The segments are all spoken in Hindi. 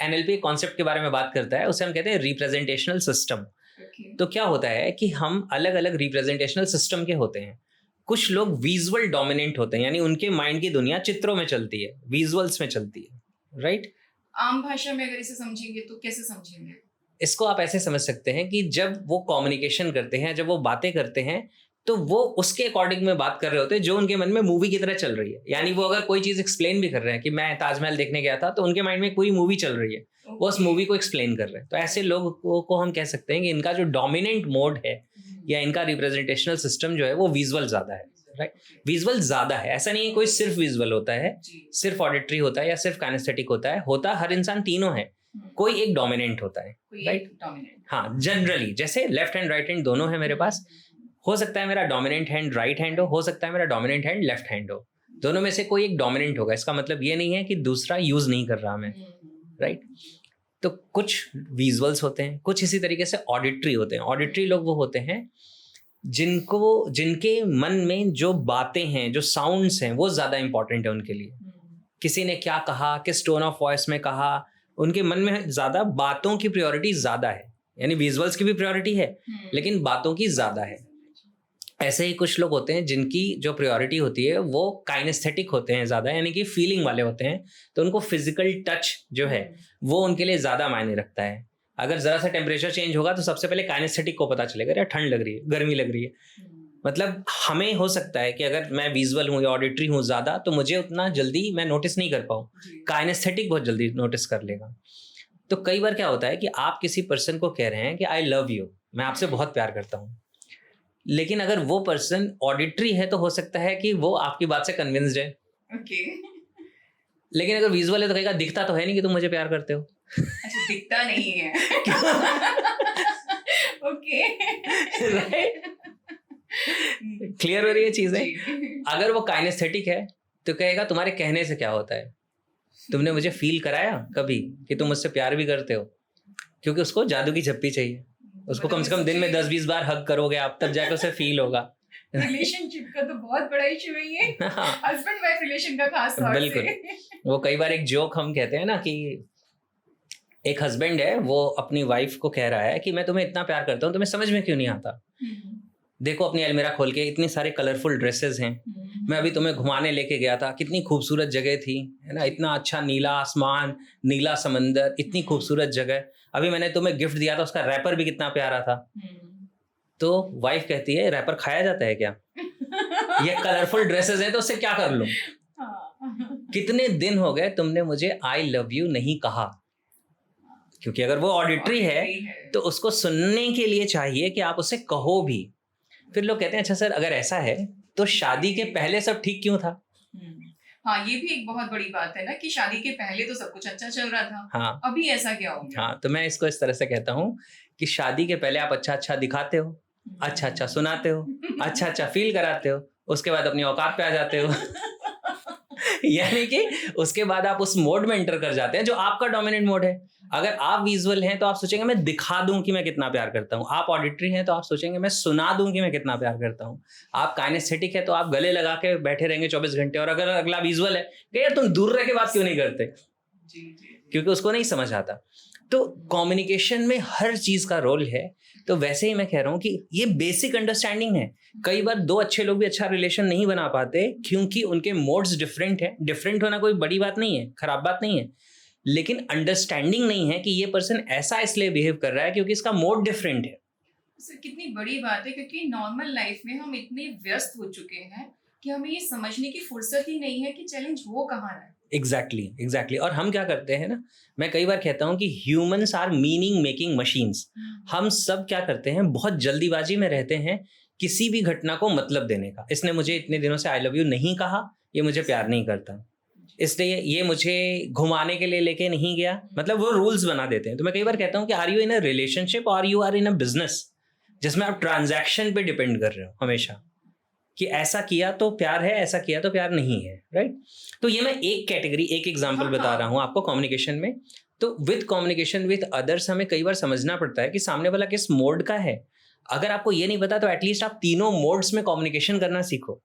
NLP कॉन्सेप्ट के बारे में बात करता है, उसे हम कहते हैं रिप्रेजेंटेशनल सिस्टम। तो क्या होता है कि हम अलग अलग रिप्रेजेंटेशनल सिस्टम के होते हैं। कुछ लोग विजुअल डोमिनेंट होते हैं, यानी उनके माइंड की दुनिया चित्रों में चलती है, विजुअल्स में चलती है, राइट? आम भाषा में अगर इसे समझेंगे तो कैसे समझेंगे? इसको आप ऐसे समझ सकते हैं कि जब वो कम्युनिकेशन करते हैं, जब वो बातें करते हैं, तो वो उसके अकॉर्डिंग में बात कर रहे होते हैं जो उनके मन में मूवी की तरह चल रही है। यानी वो अगर कोई चीज एक्सप्लेन भी कर रहे हैं कि मैं ताजमहल देखने गया था, तो उनके माइंड में पूरी मूवी चल रही है, वो उस मूवी को एक्सप्लेन कर रहे हैं। तो ऐसे लोगों को हम कह सकते हैं कि इनका जो डोमिनेंट मोड है या इनका रिप्रेजेंटेशनल सिस्टम जो है वो विजुअल ज्यादा है, राइट? विजुअल ज्यादा है। ऐसा नहीं है कोई सिर्फ विजुअल होता है, सिर्फ ऑडिटरी होता है या सिर्फ काइनेस्थेटिक होता है। हर इंसान तीनों है, कोई एक डोमिनेंट होता है, राइट? हाँ, जनरली जैसे लेफ्ट हैंड राइट हैंड दोनों है मेरे पास, हो सकता है मेरा डोमिनेंट हैंड राइट हैंड हो सकता है मेरा डोमिनेंट हैंड लेफ्ट हैंड हो, दोनों में से कोई एक डोमिनेंट होगा। इसका मतलब ये नहीं है कि दूसरा यूज नहीं कर रहा मैं, राइट? तो कुछ विजुअल्स होते हैं, कुछ इसी तरीके से ऑडिटरी होते हैं। ऑडिटरी लोग वो होते हैं जिनके मन में जो बातें हैं, जो साउंड्स हैं, वो ज्यादा इंपॉर्टेंट है उनके लिए। किसी ने क्या कहा, किस टोन ऑफ वॉइस में कहा, उनके मन में ज्यादा बातों की प्रायोरिटी ज्यादा है। यानी विजुअल्स की भी प्रायोरिटी है लेकिन बातों की ज्यादा है। ऐसे ही कुछ लोग होते हैं जिनकी जो प्रायोरिटी होती है वो काइनेस्थेटिक होते हैं ज्यादा, यानी कि फीलिंग वाले होते हैं। तो उनको फिजिकल टच जो है वो उनके लिए ज्यादा मायने रखता है। अगर जरा सा टेम्परेचर चेंज होगा तो सबसे पहले काइनेस्थेटिक को पता चलेगा, यार ठंड लग रही है, गर्मी लग रही है। मतलब हमें हो सकता है कि अगर मैं विजुअल हूँ या ऑडिटरी हूँ ज्यादा, तो मुझे उतना जल्दी मैं नोटिस नहीं कर पाऊँ, काइनेस्थेटिक बहुत जल्दी नोटिस कर लेगा। तो कई बार क्या होता है कि आप किसी पर्सन को कह रहे हैं कि आई लव यू, मैं आपसे बहुत प्यार करता हूँ, लेकिन अगर वो पर्सन ऑडिटरी है तो हो सकता है कि वो आपकी बात से कन्विंस्ड है, लेकिन अगर विजुअल है तो कहेगा दिखता तो है नहीं कि तुम मुझे प्यार करते हो। अच्छा, दिखता नहीं है। Okay, right? क्लियर हो रही है चीजें? अगर वो काइनेस्थेटिक है तो कहेगा तुम्हारे कहने से क्या होता है, तुमने मुझे फील कराया कभी कि तुम मुझसे प्यार भी करते हो? क्योंकि उसको जादू की झप्पी चाहिए, उसको कम से कम दिन में 10-20 बार हग करोगे आप, तब जाकर उसे फील होगा। रिलेशनशिप का तो बहुत बड़ा इशू है ये, हस्बैंड वाइफ रिलेशन का खास तौर से। बिल्कुल। वो कई बार एक जोक हम कहते हैं ना कि एक हस्बैंड है, वो अपनी वाइफ को कह रहा है कि मैं तुम्हें इतना प्यार करता हूँ, तुम्हें समझ में क्यों नहीं आता? देखो अपनी अलमीरा खोल के, इतनी सारे कलरफुल ड्रेसेस हैं, मैं अभी तुम्हें घुमाने लेके गया था, कितनी खूबसूरत जगह थी, है ना, इतना अच्छा नीला आसमान, नीला समंदर, इतनी खूबसूरत जगह। अभी मैंने तुम्हें गिफ्ट दिया था, उसका रैपर भी कितना प्यारा था। तो वाइफ कहती है रैपर खाया जाता है क्या? ये कलरफुल ड्रेसेस हैं तो उससे क्या कर लूं? कितने दिन हो गए तुमने मुझे आई लव यू नहीं कहा? क्योंकि अगर वो ऑडिटरी है तो उसको सुनने के लिए चाहिए कि आप उसे कहो भी। फिर लोग कहते हैं अच्छा सर, अगर ऐसा है तो शादी के पहले सब ठीक क्यों था? हाँ, ये भी एक बहुत बड़ी बात है ना कि शादी के पहले तो सब कुछ अच्छा चल रहा था। हाँ, अभी ऐसा क्या हो गया? हाँ, तो मैं इसको इस तरह से कहता हूँ कि शादी के पहले आप अच्छा अच्छा दिखाते हो, अच्छा अच्छा सुनाते हो, अच्छा अच्छा फील कराते हो, उसके बाद अपनी औकात पे आ जाते हो। यानी कि उसके बाद आप उस मोड में एंटर कर जाते हैं जो आपका डोमिनेंट मोड है। अगर आप विजुअल हैं तो आप सोचेंगे मैं दिखा दूं कि मैं कितना प्यार करता हूं। आप ऑडिटरी हैं तो आप सोचेंगे मैं सुना दूं कि मैं कितना प्यार करता हूं। आप काइनेस्थेटिक है तो आप गले लगा के बैठे रहेंगे 24 घंटे। और अगर अगला विजुअल है कि यार तुम दूर रह के बात क्यों नहीं करते, क्योंकि उसको नहीं समझ आता। तो कम्युनिकेशन में हर चीज का रोल है। तो वैसे ही मैं कह रहा हूँ कि ये बेसिक अंडरस्टैंडिंग है। कई बार दो अच्छे लोग भी अच्छा रिलेशन नहीं बना पाते क्योंकि उनके मोड्स डिफरेंट है। डिफरेंट होना कोई बड़ी बात नहीं है, खराब बात नहीं है, लेकिन अंडरस्टैंडिंग नहीं है कि ये पर्सन ऐसा इसलिए बिहेव कर रहा है क्योंकि इसका मोड डिफरेंट है। कितनी बड़ी बात है, क्योंकि नॉर्मल लाइफ में हम इतने व्यस्त हो चुके हैं कि हमें ये समझने की फुर्सत ही नहीं है कि चैलेंज वो कहाँ है। एग्जैक्टली। और हम क्या करते हैं ना, मैं कई बार कहता हूं कि humans are meaning making machines. हम सब क्या करते हैं, बहुत जल्दीबाजी में रहते हैं किसी भी घटना को मतलब देने का। इसने मुझे इतने दिनों से आई लव यू नहीं कहा, ये मुझे प्यार नहीं करता, इसलिए ये मुझे घुमाने के लिए लेके नहीं गया, मतलब वो रूल्स बना देते हैं। तो मैं कई बार कहता हूँ कि are you in a relationship और you are in a business, जिसमें आप ट्रांजैक्शन पे डिपेंड कर रहे हो हमेशा कि ऐसा किया तो प्यार है, ऐसा किया तो प्यार नहीं है, राइट? तो ये मैं एक कैटेगरी, एक एग्जांपल बता रहा हूँ आपको कम्युनिकेशन में। तो विद कम्युनिकेशन विद अदर्स हमें कई बार समझना पड़ता है कि सामने वाला किस मोड का है। अगर आपको ये नहीं पता तो एटलीस्ट आप तीनों मोड्स में कम्युनिकेशन करना सीखो।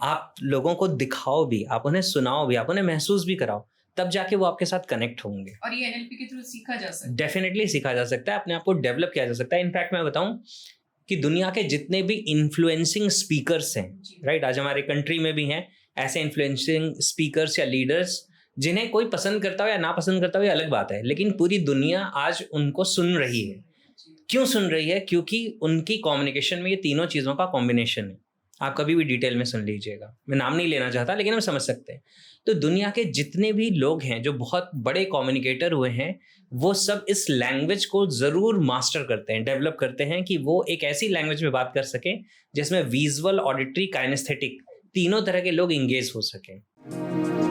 आप लोगों को दिखाओ भी, आप उन्हें सुनाओ भी, आप उन्हें महसूस भी कराओ, तब जाके वो आपके साथ कनेक्ट होंगे। और ये एनएलपी के थ्रू सीखा जा सकता है। डेफिनेटली सीखा जा सकता है, अपने आप को डेवलप किया जा सकता है। इनफैक्ट मैं बताऊं कि दुनिया के जितने भी इन्फ्लुएंसिंग स्पीकर्स हैं, राइट, आज हमारे कंट्री में भी हैं ऐसे इन्फ्लुएंसिंग स्पीकर्स या लीडर्स जिन्हें कोई पसंद करता हो या ना पसंद करता हो, ये अलग बात है, लेकिन पूरी दुनिया आज उनको सुन रही है। क्यों सुन रही है? क्योंकि उनकी कम्युनिकेशन में ये तीनों चीज़ों का कॉम्बिनेशन है। आप कभी भी डिटेल में सुन लीजिएगा, मैं नाम नहीं लेना चाहता, लेकिन हम समझ सकते हैं। तो दुनिया के जितने भी लोग हैं जो बहुत बड़े कम्युनिकेटर हुए हैं, वो सब इस लैंग्वेज को ज़रूर मास्टर करते हैं, डेवलप करते हैं कि वो एक ऐसी लैंग्वेज में बात कर सकें जिसमें विजुअल, ऑडिटरी, काइनेस्थेटिक तीनों तरह के लोग इंगेज हो सकें।